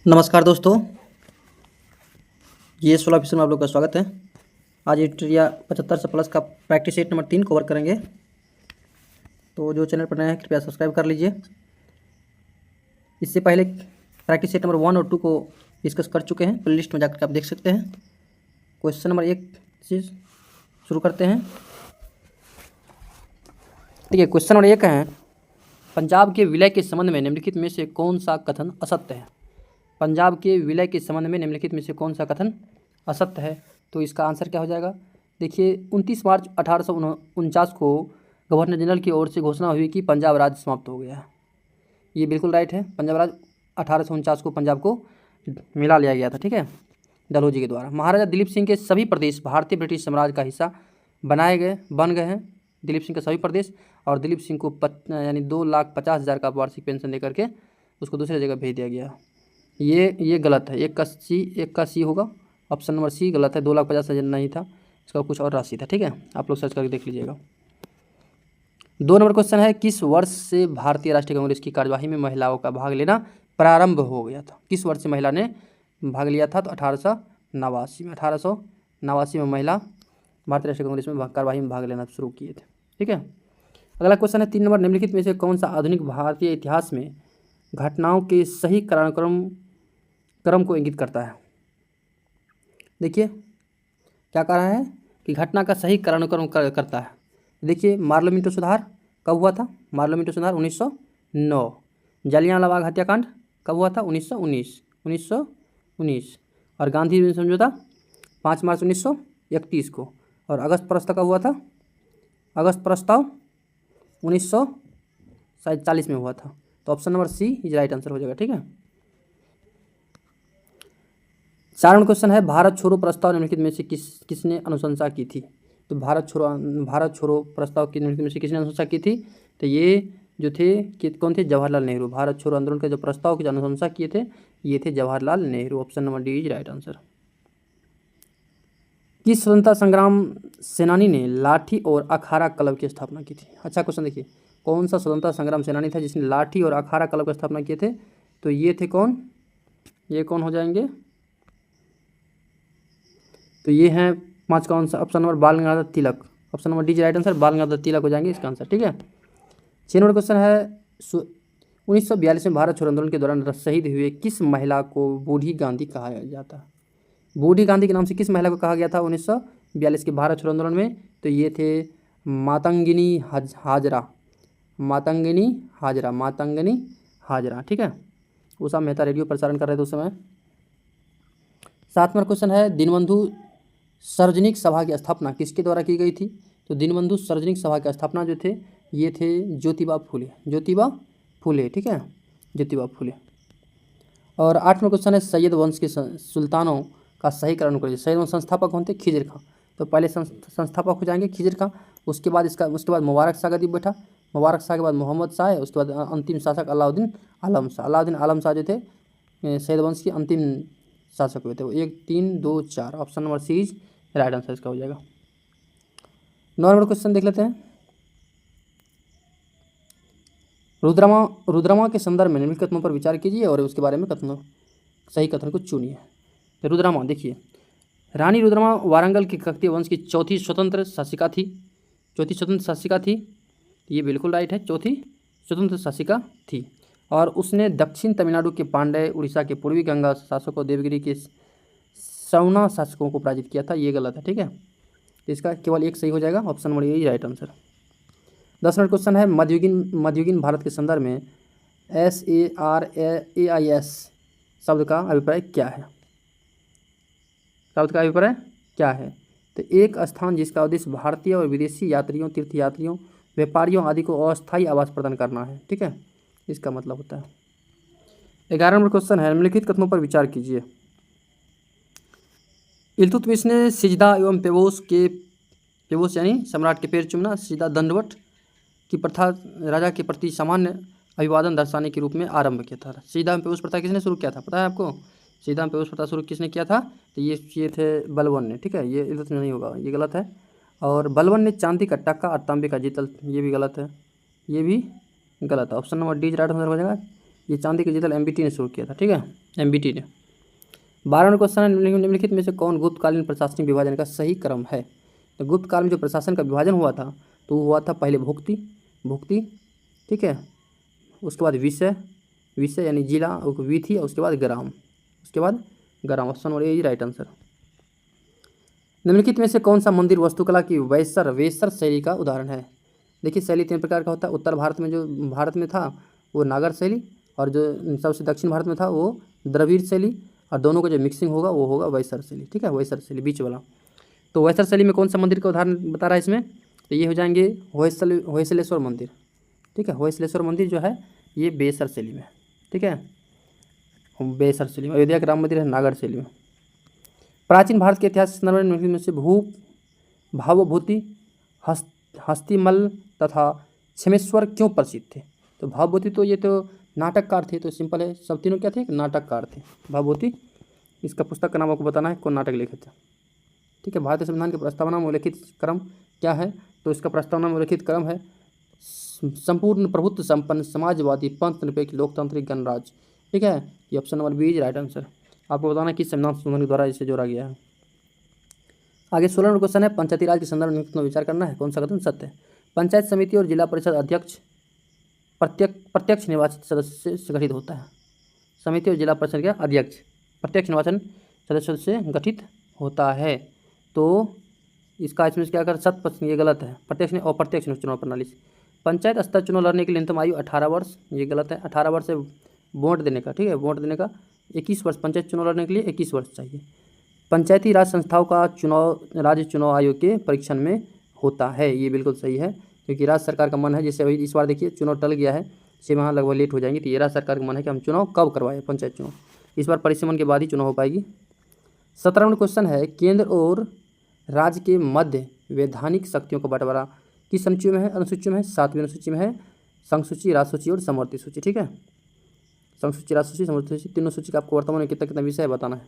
नमस्कार दोस्तों, ये 16 ऑफिसर में आप लोग का स्वागत है। आज एट्रिया 75 से प्लस का प्रैक्टिस सेट नंबर 3 कवर करेंगे। तो जो चैनल पर नया है कृपया सब्सक्राइब कर लीजिए। इससे पहले प्रैक्टिस सेट नंबर 1 और 2 को डिस्कस कर चुके हैं, प्लेलिस्ट में जाकर आप देख सकते हैं। क्वेश्चन नंबर 1 से शुरू करते हैं। ठीक है, क्वेश्चन नंबर 1 है, पंजाब के विलय के संबंध में निम्नलिखित में से कौन सा कथन असत्य है। पंजाब के विलय के संबंध में निम्नलिखित में से कौन सा कथन असत्य है। तो इसका आंसर क्या हो जाएगा। देखिए, 29 मार्च 1849 को गवर्नर जनरल की ओर से घोषणा हुई कि पंजाब राज्य समाप्त हो गया है। ये बिल्कुल राइट है। पंजाब राज्य 1849 को पंजाब को मिला लिया गया था। ठीक है, डलहौजी के द्वारा। महाराजा दिलीप सिंह के सभी प्रदेश भारतीय ब्रिटिश साम्राज्य का हिस्सा बन गए हैं। दिलीप सिंह के सभी प्रदेश, और दिलीप सिंह को यानी 2,50,000 का वार्षिक पेंशन देकर के उसको दूसरी जगह भेज दिया गया। ये गलत है। एक का सी होगा। ऑप्शन नंबर सी गलत है। 2,50,000 नहीं था, इसका कुछ और राशि था। ठीक है, आप लोग सर्च करके देख लीजिएगा। 2 नंबर क्वेश्चन है, किस वर्ष से भारतीय राष्ट्रीय कांग्रेस की कार्यवाही में महिलाओं का भाग लेना प्रारंभ हो गया था। किस वर्ष से महिला ने भाग लिया था। तो 1889 में महिला भारतीय राष्ट्रीय कांग्रेस में कार्यवाही में भाग लेना शुरू किए थे। ठीक है, अगला क्वेश्चन है 3 नंबर, निम्नलिखित में से कौन सा आधुनिक भारतीय इतिहास में घटनाओं के सही क्रम को इंगित करता है। देखिए क्या कह रहा है कि घटना का सही कालानुक्रम करता है। देखिए, मार्लो मिंटो सुधार कब हुआ था। मार्लो मिंटो सुधार 1909। जलियांवाला बाग हत्याकांड कब हुआ था। 1919। और गांधी समझौता 5 मार्च 1931 को। और अगस्त प्रस्ताव कब हुआ था। अगस्त प्रस्ताव 1940 में हुआ था। तो option number C is right answer हो जाएगा। ठीक है, 4 नंबर क्वेश्चन है, भारत छोड़ो प्रस्ताव निम्नलिखित में से किसने अनुशंसा की थी। तो भारत छोड़ो प्रस्ताव की निम्नलिखित में से किसने अनुशंसा की थी। तो ये जो थे कौन थे, जवाहरलाल नेहरू। भारत छोड़ो आंदोलन के जो प्रस्ताव की जो अनुशंसा किए थे ये थे Jawaharlal Nehru. Option number D is right answer. किस स्वतंत्रता संग्राम सेनानी ने लाठी और अखाड़ा क्लब की स्थापना की थी। अच्छा क्वेश्चन, देखिए कौन सा स्वतंत्रता संग्राम सेनानी था जिसने लाठी और अखाड़ा क्लब की स्थापना किए थे। तो ये थे कौन, ये कौन हो जाएंगे। तो ये हैं 5 का answer. Option number Bal Gangadhar Tilak. Option number D is right answer, Bal Gangadhar तिलक हो जाएंगे इसका आंसर। ठीक है, 6 नंबर क्वेश्चन है, 1942 में भारत छोड़ो आंदोलन के दौरान शहीद हुए किस महिला को बूढ़ी गांधी कहा जाता है। बूढ़ी गांधी के नाम से किस महिला को कहा गया था 1942 के भारत छोड़ो आंदोलन में। तो ये थे मातंगिनी हाजरा। ठीक है, उषा मेहता रेडियो प्रसारण कर रहे थे उस समय। 7 नंबर क्वेश्चन है, दीनबंधु सार्वजनिक सभा की स्थापना किसके द्वारा की गई थी। तो दीनबंधु सार्वजनिक सभा की स्थापना जो थे ये थे ज्योतिबा फुले। ठीक है, ज्योतिबा फुले। और 8 नंबर क्वेश्चन है, सैयद वंश के सुल्तानों का सही कारण करिए। सैयद वंश संस्थापक कौन थे, खिजर खां। तो पहले संस्थापक हो जाएंगे खिजर खां। उसके बाद मुबारक शाह गद्दी बैठा। मुबारक शाह के बाद मोहम्मद शाह है। उसके बाद अंतिम शासक अलाउद्दीन आलम शाह जो थे सैयद वंश के अंतिम शासक हुए थे। वो 1 3 2 4। Option number C is right answer इसका हो जाएगा। 9 नंबर क्वेश्चन देख लेते हैं, रुद्रमा के संदर्भ में निम्नलिखित कथनों पर विचार कीजिए और उसके बारे में सही कथन को चुनिए। तो रुद्रमा देखिए, रानी रुद्रमा वारंगल के काकतीय वंश की चौथी स्वतंत्र शासिका थी। ये बिल्कुल राइट है, चौथी स्वतंत्र शासिका थी। और उसने दक्षिण तमिलनाडु के पांड्य, उड़ीसा के पूर्वी गंगा शासकों, देवगिरी के सवना शासकों को पराजित किया था। ये गलत है। ठीक है, तो इसका केवल एक सही हो जाएगा। Option number A right answer. 10 number question है, मध्ययुगीन भारत के संदर्भ में SARAIS शब्द का अभिप्राय क्या है। तो एक स्थान जिसका उद्देश्य भारतीय और विदेशी यात्रियों, तीर्थयात्रियों, व्यापारियों आदि को अस्थायी आवास प्रदान करना है। ठीक है, इसका मतलब होता है। 11 नंबर क्वेश्चन है, निम्नलिखित कथनों पर विचार कीजिए। इल्तुतमिश ने सिजदा एवं पेवोस यानी सम्राट के पैर चूमना, सिजदा दंडवत की प्रथा राजा के प्रति सामान्य अभिवादन दर्शाने के रूप में आरंभ किया था। सिजदा एवं पेवोस प्रथा किसने शुरू किया था, पता है आपको। सिजदा एवं पेवोस प्रथा शुरू किसने किया था। तो ये थे बलबन ने। ठीक है, ये इल्तुतमिश नहीं होगा, ये गलत है। और बलबन ने चांदी का टक्का और तांबे का जीतल, ये भी गलत है। Option number D right answer हो जाएगा। ये चांदी के जितल MBT ने शुरू किया था, ठीक है, MBT ने। 12वां क्वेश्चन है, निम्नलिखित में से कौन गुप्तकालीन प्रशासनिक विभाजन का सही क्रम है। तो गुप्त काल में जो प्रशासन का विभाजन हुआ था तो हुआ था पहले भुक्ति, ठीक है, उसके बाद विषय यानी जिला, वीथी, और उसके बाद ग्राम। Option number A right answer. निम्नलिखित में से कौन सा मंदिर वास्तुकला की वेसर शैली का उदाहरण है। देखिए शैली 3 प्रकार का होता है। उत्तर भारत में जो भारत में था वो नागर शैली, और जो सबसे दक्षिण भारत में था वो द्रविड़ शैली, और दोनों का जो मिक्सिंग होगा वो होगा वैसर शैली, ठीक है, वैसर शैली बीच वाला। तो वैसर शैली में कौन सा मंदिर का उदाहरण बता रहा है इसमें, तो ये हो जाएंगे होयसलेश्वर मंदिर, ठीक है। होयसलेश्वर मंदिर जो है ये बेसर शैली में, ठीक है, बेसर शैली में। अयोध्या के राम मंदिर है नागर शैली में। प्राचीन भारत के इतिहास संदर्भ में से भावभूति, हस्तिमल तथा क्षमेश्वर क्यों प्रसिद्ध थे। तो भावभूति तो ये तो नाटककार थे, तो सिंपल है, सब तीनों क्या थे, नाटककार थे। भावभूति, इसका पुस्तक का नाम आपको बताना है, कौन नाटक लिखे थे, ठीक है। भारतीय संविधान की प्रस्तावना में उल्लिखित क्रम क्या है, तो इसका प्रस्तावना में उल्लिखित क्रम है संपूर्ण प्रभुत्व संपन्न समाजवादी पंथ निरपेक्ष लोकतांत्रिक गणराज्य, ठीक है। ये option number B is right answer. आपको बताना किस संविधान संशोधन के द्वारा इसे जोड़ा गया है। आगे 16 नंबर क्वेश्चन है, पंचायती राज के संदर्भ में विचार करना है, कौन सा कथन सत्य है। पंचायत समिति और जिला परिषद अध्यक्ष प्रत्यक्ष निर्वाचित सदस्य से गठित होता है। समिति और जिला परिषद का अध्यक्ष प्रत्यक्ष निर्वाचन सदस्यों से गठित होता है। तो इसका इसमें क्या कर 100%, ये गलत है, प्रत्यक्ष और अप्रत्यक्ष चुनाव प्रणाली से। पंचायत स्तर चुनाव लड़ने के लिए न्यूनतम आयु 18 वर्ष, ये गलत है। 18 वर्ष से वोट देने का, ठीक है, वोट देने का 21 वर्ष, पंचायत चुनाव लड़ने के लिए 21 वर्ष चाहिए। पंचायती राज संस्थाओं का चुनाव राज्य चुनाव आयोग के परीक्षण में होता है, ये बिल्कुल सही है, क्योंकि राज्य सरकार का मन है, जैसे अभी इस बार देखिए चुनाव टल गया है, 6 माह लगभग लेट हो जाएंगे, तो ये राज्य सरकार का मन है कि हम चुनाव कब करवाएं, पंचायत चुनाव, इस बार परिसीमन के बाद ही चुनाव हो पाएगी। 17वां क्वेश्चन है, केंद्र और राज्य के मध्य वैधानिक शक्तियों का बंटवारा किस अनुसूची में है। अनुसूची में है 7वीं अनुसूची में है, संसूची, राजसूची और समवर्ती सूची, ठीक है। संसूची, राजसूची, समवर्ती सूची, तीनों सूची का आपको वर्तमान में कितना विषय बताना है।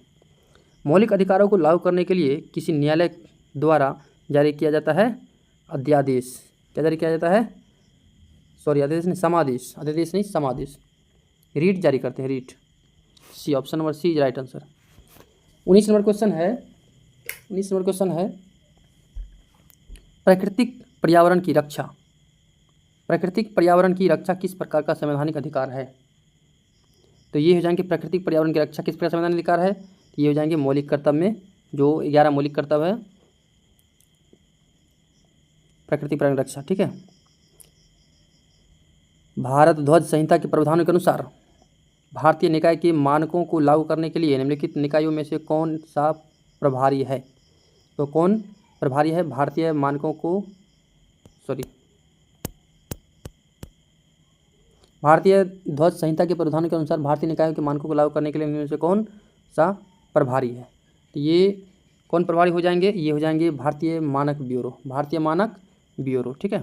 मौलिक अधिकारों को लागू करने के लिए किसी न्यायालय द्वारा जारी किया जाता है अध्यादेश। क्या जारी किया जाता है, सॉरी अध्यादेश नहीं, समादेश, अध्यादेश नहीं समादेश, रीट जारी करते हैं, REET. C, option number C is right answer. 19 number question है, प्राकृतिक पर्यावरण की रक्षा किस प्रकार का संवैधानिक अधिकार है। तो ये हो जाएंगे प्राकृतिक पर्यावरण की रक्षा किस प्रकार संवैधानिक अधिकार है, तो ये हो जाएंगे मौलिक कर्तव्य में, जो 11 मौलिक कर्तव्य है प्राकृतिक पर्यावरण रक्षा, ठीक है। भारत ध्वज संहिता के प्रावधानों के अनुसार भारतीय निकाय के मानकों को लागू करने के लिए निम्नलिखित निकायों में से कौन सा प्रभारी है। तो कौन प्रभारी है भारतीय मानकों को, भारतीय ध्वज संहिता के प्रावधानों के अनुसार भारतीय निकायों के मानकों को लागू करने के लिए इनमें से कौन सा प्रभारी है। तो ये कौन प्रभारी हो जाएंगे, ये हो जाएंगे भारतीय मानक ब्यूरो, ठीक है।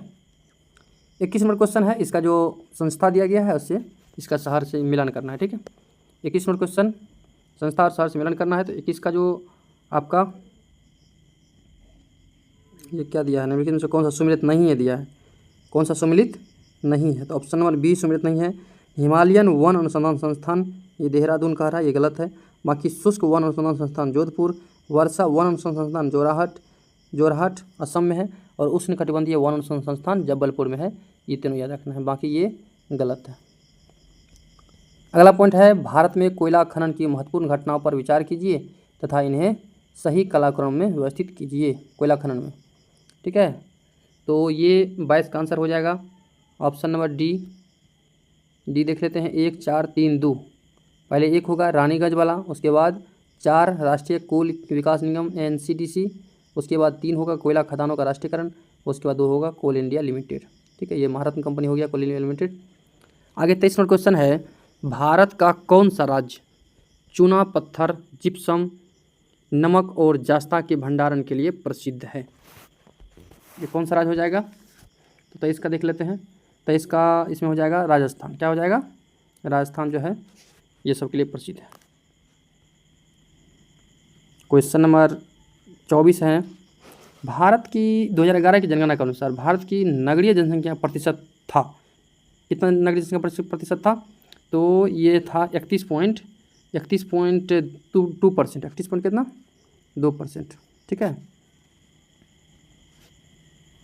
21 नंबर क्वेश्चन है, इसका जो संस्था दिया गया है उससे इसका शहर से मिलान करना है, ठीक है। 21 नंबर क्वेश्चन संस्था और शहर से मिलान करना है। तो 21 का जो आपका ये क्या दिया है, निम्नलिखित में से कौन सा सुमिलित नहीं है दिया है, कौन सा सुमिलित नहीं है। तो ऑप्शन नंबर बी सुमिलित नहीं है। हिमालयन वन अनुसंधान संस्थान ये देहरादून का रहा है, ये गलत है। बाकी शुष्क वन अनुसंधान संस्थान जोधपुर, वर्षा वन अनुसंधान संस्थान जोरहाट असम में है, और उष्णकटिबंधीय वन अनुसंधान संस्थान जबलपुर में है। ये तीनों याद रखना है, बाकी ये गलत है। अगला पॉइंट है, भारत में कोयला खनन की महत्वपूर्ण घटनाओं पर विचार कीजिए तथा इन्हें सही कालक्रम में व्यवस्थित कीजिए। कोयला खनन में, ठीक है। तो ये 22 का आंसर हो जाएगा, ऑप्शन नंबर डी देख लेते हैं। 1 4 3 2, पहले 1 होगा रानीगंज वाला, उसके बाद 4 राष्ट्रीय कोल विकास निगम NCDC, उसके बाद 3 होगा कोयला खदानों का राष्ट्रीयकरण, उसके बाद 2 होगा कोल इंडिया लिमिटेड, ठीक है। ये महारत्न कंपनी हो गया कोल इंडिया लिमिटेड। आगे 23 नंबर क्वेश्चन है, भारत का कौन सा राज्य चूना पत्थर, जिप्सम, नमक और जास्ता के भंडारण के लिए प्रसिद्ध है। ये कौन सा राज्य हो जाएगा, तो 23 का देख लेते हैं। 23 का इसमें हो जाएगा राजस्थान। क्या हो जाएगा, राजस्थान जो है ये सब के लिए प्रसिद्ध है। क्वेश्चन नंबर 24 है, भारत की 2011 की जनगणना के अनुसार भारत की नगरीय जनसंख्या प्रतिशत था, कितना नगरीय जनसंख्या प्रतिशत था, तो ये था 31.2%, 31 पॉइंट कितना 2%। ठीक है।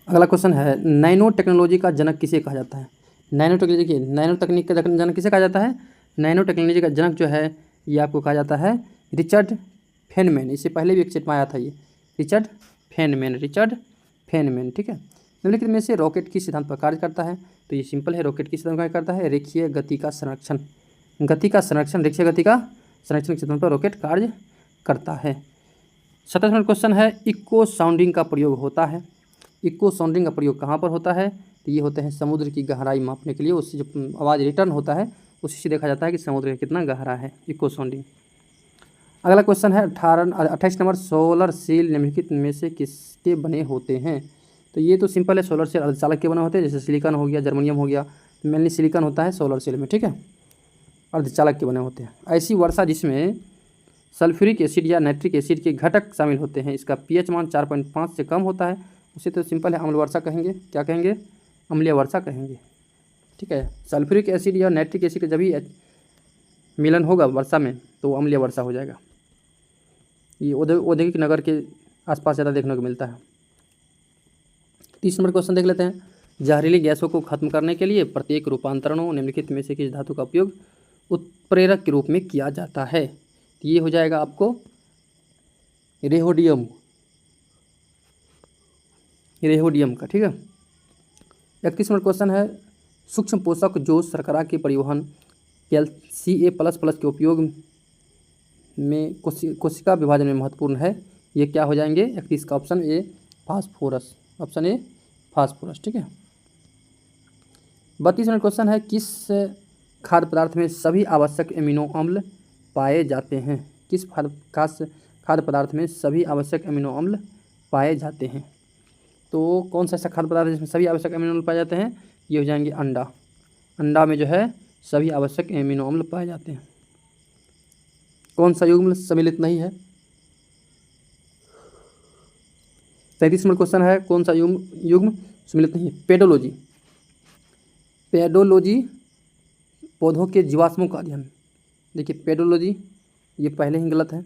अगला क्वेश्चन है, नैनो टेक्नोलॉजी का जनक किसे कहा जाता है? नैनो टेक्नोलॉजी, नैनो तकनीक का जनक किसे कहा जाता है? नैनो टेक्नोलॉजी का जनक जो है ये आपको कहा जाता है रिचर्ड फेनमैन। इससे पहले भी एक सेट में आया था ये, रिचर्ड फेनमैन। ठीक है। निम्नलिखित में से रॉकेट किस सिद्धांत पर कार्य करता है? तो ये सिंपल है, रॉकेट किस सिद्धांत पर कार्य करता है? रेखीय गति का संरक्षण, रेखीय गति का संरक्षण के सिद्धांत पर रॉकेट कार्य करता है। 27 नंबर क्वेश्चन है, इको साउंडिंग का प्रयोग होता है। इको साउंडिंग का प्रयोग कहाँ पर होता है? तो ये होते हैं समुद्र की गहराई मापने के लिए। उससे जो आवाज़ रिटर्न होता है उसी से देखा जाता है कि समुद्र कितना गहरा है, इको साउंडिंग। अगला क्वेश्चन है 28 नंबर, सोलर सेल निम्नलिखित में से किसके बने होते हैं? तो ये तो सिंपल है, सोलर सेल अर्धचालक के बने होते हैं, जैसे सिलिकॉन हो गया, जर्मनियम हो गया। मेनली सिलिकॉन होता है सोलर सेल में। ठीक है, अर्धचालक के बने होते हैं। ऐसी वर्षा जिसमें सल्फ्यूरिक एसिड या नाइट्रिक एसिड के घटक शामिल होते हैं, इसका पीएच मान 4.5 से कम होता है, उसे तो सिंपल है अम्ल वर्षा कहेंगे। क्या कहेंगे? अम्लीय वर्षा कहेंगे। ठीक है, सल्फ्यूरिक एसिड या नाइट्रिक एसिड का जब भी मिलन होगा वर्षा में तो अम्लीय वर्षा हो जाएगा। ये औद्योगिक नगर के आसपास ज़्यादा देखने को मिलता है। 30 नंबर क्वेश्चन देख लेते हैं, जहरीली गैसों को खत्म करने के लिए प्रत्येक रूपांतरणों निम्नलिखित में से किस धातु का उपयोग उत्प्रेरक के रूप में किया जाता है? तो ये हो जाएगा आपको रेहोडियम का। ठीक है। 31 नंबर क्वेश्चन है, सूक्ष्म पोषक जो शर्करा के परिवहन Ca++ के उपयोग में कोशिका विभाजन में महत्वपूर्ण है, ये क्या हो जाएंगे? 31 का option A phosphorus, option A phosphorus. ठीक है। 32 नंबर क्वेश्चन है, किस खाद्य पदार्थ में सभी आवश्यक एमिनो अम्ल पाए जाते हैं? किस खाद्य पदार्थ में सभी आवश्यक एमिनो अम्ल पाए जाते हैं? तो कौन सा ऐसा खाद्य पदार्थ है जिसमें सभी आवश्यक एमिनो अम्ल पाए जाते हैं? ये हो जाएंगे अंडा। अंडा में जो है सभी आवश्यक एमिनो अम्ल पाए जाते हैं। कौन सा युग्म सम्मिलित नहीं है? 33 नंबर क्वेश्चन है, कौन सा युग्म सम्मिलित नहीं है? पेडोलॉजी पौधों के जीवाश्मों का अध्ययन। देखिए पेडोलॉजी ये पहले ही गलत है,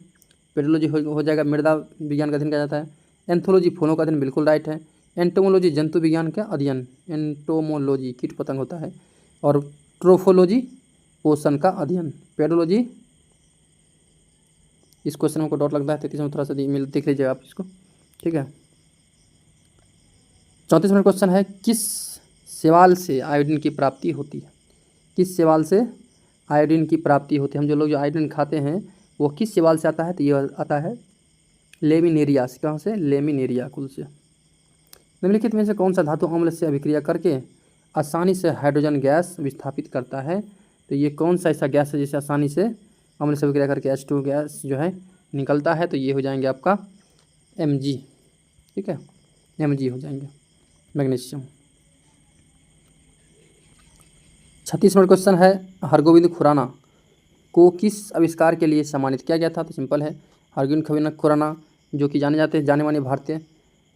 पेडोलॉजी हो जाएगा मृदा विज्ञान का अध्ययन किया जाता है। एंथोलॉजी फूलों का अध्ययन बिल्कुल राइट है। एंटोमोलॉजी जंतु विज्ञान का अध्ययन, एंटोमोलॉजी कीट पतंग होता है। और ट्रोफोलॉजी पोषण का अध्ययन। पेडोलॉजी, इस क्वेश्चन में को डॉट लगता है 33 में, थोड़ा सा देख लीजिएगा आप इसको। ठीक है। 34 नंबर क्वेश्चन है, किस शैवाल से आयोडीन की प्राप्ति होती है? किस शैवाल से आयोडीन की प्राप्ति होती है? हम जो आयोडीन खाते हैं वो किस शैवाल से आता है? तो ये आता है लेमिनेरिया से। कहाँ से? लेमिनेरिया कुल से। निम्नलिखित में से कौन सा धातु अम्ल से अभिक्रिया करके आसानी से हाइड्रोजन गैस विस्थापित करता है? तो ये कौन सा ऐसा गैस है जिसे आसानी से अम्ल से अभिक्रिया करके H2 गैस जो है निकलता है? तो ये हो जाएंगे आपका Mg। ठीक है, Mg हो जाएंगे, मैग्नीशियम। 36 नंबर क्वेश्चन है, हरगोविंद खुराना को किस आविष्कार के लिए सम्मानित किया गया था? तो सिंपल है, हरगोविंद खुराना जो कि जाने माने भारतीय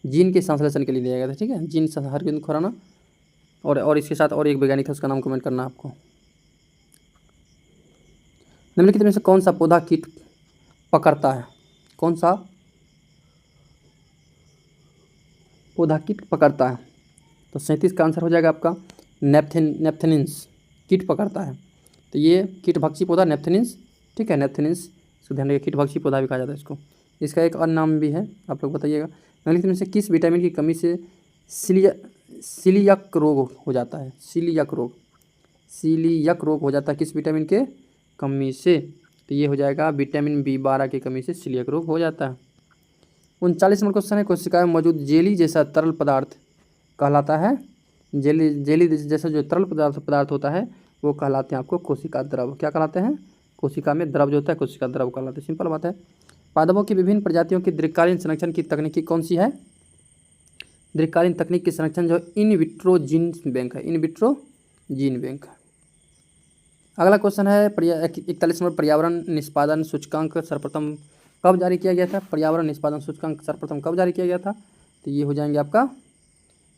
जीन के संश्लेषण के लिए दिया गया था। ठीक है, जीन हरगोविंद खुराना। और इसके साथ और एक वैज्ञानिक है, उसका नाम कमेंट करना आपको। निम्नलिखित में से कौन सा पौधा कीट पकड़ता है? कौन सा पौधा कीट पकड़ता है? तो 37 का आंसर हो जाएगा आपका नेप्थेनिन्स, कीट पकड़ता है। तो ये कीटभक्षी पौधा नेप्थेनिन्स। ठीक है, नेप्थेनिन्स, इसको ध्यान रखिए, कीटभक्षी पौधा भी कहा जाता है इसको। इसका एक अन्य नाम भी है, आप लोग बताइएगा। निम्नलिखित में से किस विटामिन की कमी से सीलियक रोग हो जाता है? सीलियक रोग हो जाता है किस विटामिन के कमी से? तो ये हो जाएगा विटामिन B12 की कमी से सीलियक रोग हो जाता है। 39 नंबर क्वेश्चन है, कोशिका में मौजूद जेली जैसा तरल पदार्थ कहलाता है? जेली जैसा जो तरल पदार्थ होता है वो कहलाते हैं आपको कोशिका द्रव। क्या कहलाते हैं? कोशिका में द्रव जो होता है कोशिका द्रव कहलाते हैं। सिंपल बात है। पादपों की विभिन्न प्रजातियों की दीर्घकालीन संरक्षण की तकनीकी कौन सी है? दीर्घकालीन तकनीक की संरक्षण जो इन विट्रो जीन बैंक है, इन विट्रो जीन बैंक। अगला क्वेश्चन है 41 नंबर, पर्यावरण निष्पादन सूचकांक सर्वप्रथम कब जारी किया गया था? पर्यावरण निष्पादन सूचकांक सर्वप्रथम कब जारी किया गया था? तो ये हो जाएंगे आपका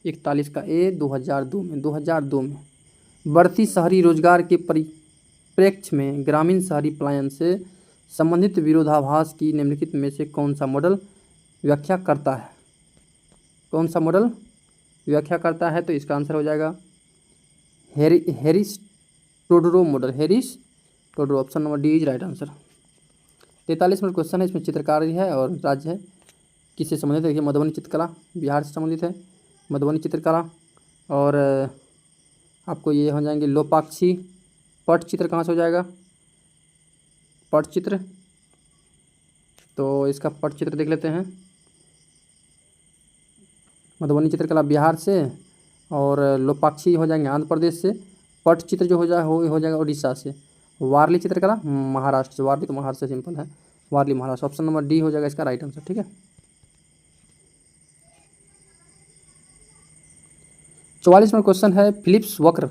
41 का ए 2002 में। बढ़ती शहरी रोजगार के परिप्रेक्ष्य में ग्रामीण शहरी पलायन से संबंधित विरोधाभास की निम्नलिखित में से कौन सा मॉडल व्याख्या करता है? कौन सा मॉडल व्याख्या करता है? तो इसका आंसर हो जाएगा Harris Todaro model. Harris Todaro, option number D is right answer. 43 number question है, इसमें चित्रकारी है और राज्य है, किससे संबंधित है? देखिए मधुबनी चित्रकला बिहार से संबंधित है, मधुबनी चित्रकला। और आपको ये हो जाएंगे लोपाक्षी पटचित्र, कहाँ से हो जाएगा? पटचित्र, तो इसका पटचित्र देख लेते हैं। मधुबनी चित्रकला बिहार से और लोपाक्षी हो जाएंगे आंध्र प्रदेश से। पटचित्र जो हो जाएगा उड़ीसा से। वारली चित्रकला महाराष्ट्र से। वारली तो महाराष्ट्र से सिंपल है, वारली महाराष्ट्र। ऑप्शन नंबर डी हो जाएगा इसका राइट आंसर। ठीक है, 44 नंबर क्वेश्चन है फिलिप्स वक्र।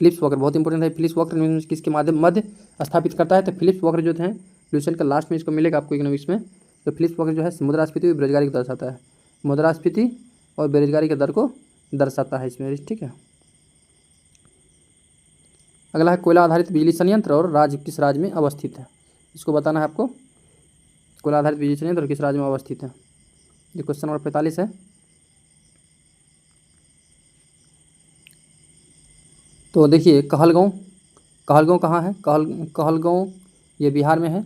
फिलिप्स वक्र बहुत इंपॉर्टेंट है। फिलिप्स वक्र किसके माध्यम मध्य स्थापित करता है? तो फिलिप्स वक्र जो है ट्यूशन का लास्ट में इसको मिलेगा आपको इकोनॉमिक्स में। तो फिलिप्स वक्र जो है मुद्रास्फीति और बेरोजगारी को दर्शाता है। मुद्रास्फीति और बेरोजगारी के दर को दर्शाता है इसमें। ठीक है, अगला है कोयला आधारित बिजली संयंत्र और राज्य किस राज्य में अवस्थित है? इसको बताना है आपको। कोयला आधारित बिजली संयंत्र और किस राज्य में अवस्थित है? ये क्वेश्चन नंबर 45 है। तो देखिए कहलगांव, कहलगांव कहाँ है? कहलगांव ये बिहार में है,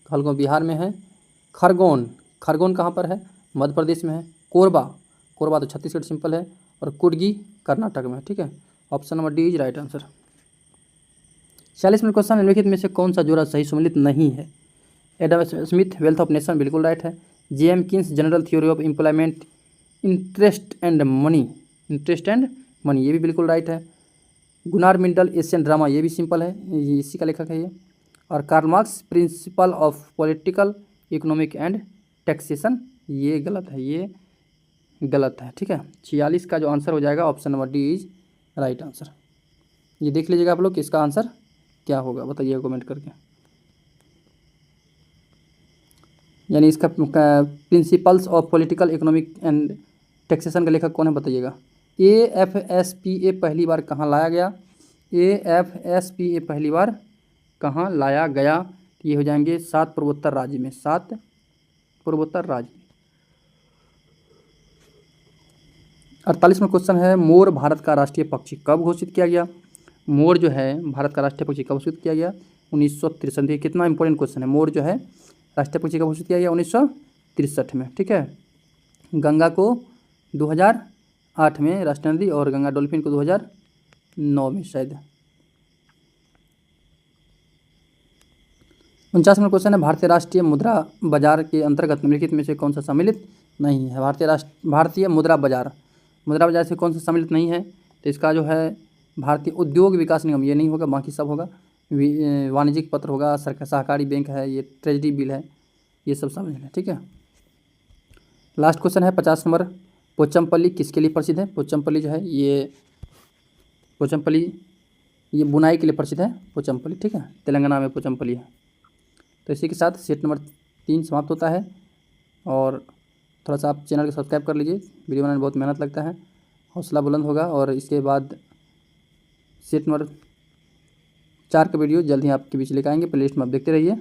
कहलगांव बिहार में है। खरगोन, खरगोन कहाँ पर है? मध्य प्रदेश में है। कोरबा, कोरबा तो छत्तीसगढ़ सिंपल है। और कुडगी कर्नाटक में। ठीक है, option number D is right answer. 46 में क्वेश्चन निम्नलिखित में से कौन सा जोड़ा सही सम्मिलित नहीं है? Adam Smith wealth of nation बिल्कुल राइट है। JM Keynes general theory of employment interest and money, interest and money ये भी बिल्कुल राइट है। गुनार मिंडल एशियन ड्रामा ये भी सिंपल है, ये इसी का लेखक है ये। और Karl Marx principle of political economic and taxation ये गलत है, ये गलत है। ठीक है, 46 का जो आंसर हो जाएगा option number D is right answer. ये देख लीजिएगा आप लोग कि इसका आंसर क्या होगा, बताइएगा कमेंट करके। यानी इसका principles of political economic and taxation का लेखक कौन है बताइएगा। AFSPA पहली बार कहाँ लाया गया? AFSPA पहली बार कहाँ लाया गया? ये हो जाएंगे 7 पूर्वोत्तर राज्य में, 7 पूर्वोत्तर राज्य। 48वां क्वेश्चन है मोर भारत का राष्ट्रीय पक्षी कब घोषित किया गया? मोर जो है भारत का राष्ट्रीय पक्षी कब घोषित किया गया? 1963। कितना इंपॉर्टेंट क्वेश्चन है। मोर जो है राष्ट्रीय पक्षी कब घोषित किया गया? 1963 में। ठीक है, गंगा को 2008 में राष्ट्रीय नदी और गंगा डॉल्फिन को 2009 में शायद। 49वां क्वेश्चन है भारतीय राष्ट्रीय मुद्रा बाजार के अंतर्गत निम्नलिखित में से कौन सा सम्मिलित नहीं है? भारतीय मुद्रा बाजार, मुद्रा बाजार से कौन सा सम्मिलित नहीं है? तो इसका जो है भारतीय उद्योग विकास निगम ये नहीं होगा, बाकी सब होगा। वाणिज्यिक पत्र होगा, सहकारी बैंक है, ये ट्रेजरी बिल है, ये सब शामिल है। ठीक है, लास्ट क्वेश्चन है 50 नंबर। पोचमपल्ली किसके लिए प्रसिद्ध है? पोचमपल्ली जो है ये पोचमपल्ली ये बुनाई के लिए प्रसिद्ध है पोचमपल्ली। ठीक है, तेलंगाना में पोचमपल्ली है। तो इसी के साथ सेट नंबर 3 समाप्त होता है। और थोड़ा सा आप चैनल को सब्सक्राइब कर लीजिए, वीडियो बनाने में बहुत मेहनत लगता है, हौसला बुलंद होगा। और इसके बाद सेट नंबर 4 का वीडियो जल्द ही आपके बीच लेकर आएंगे, प्लेलिस्ट में आप देखते रहिए।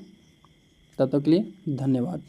तब तक के लिए धन्यवाद।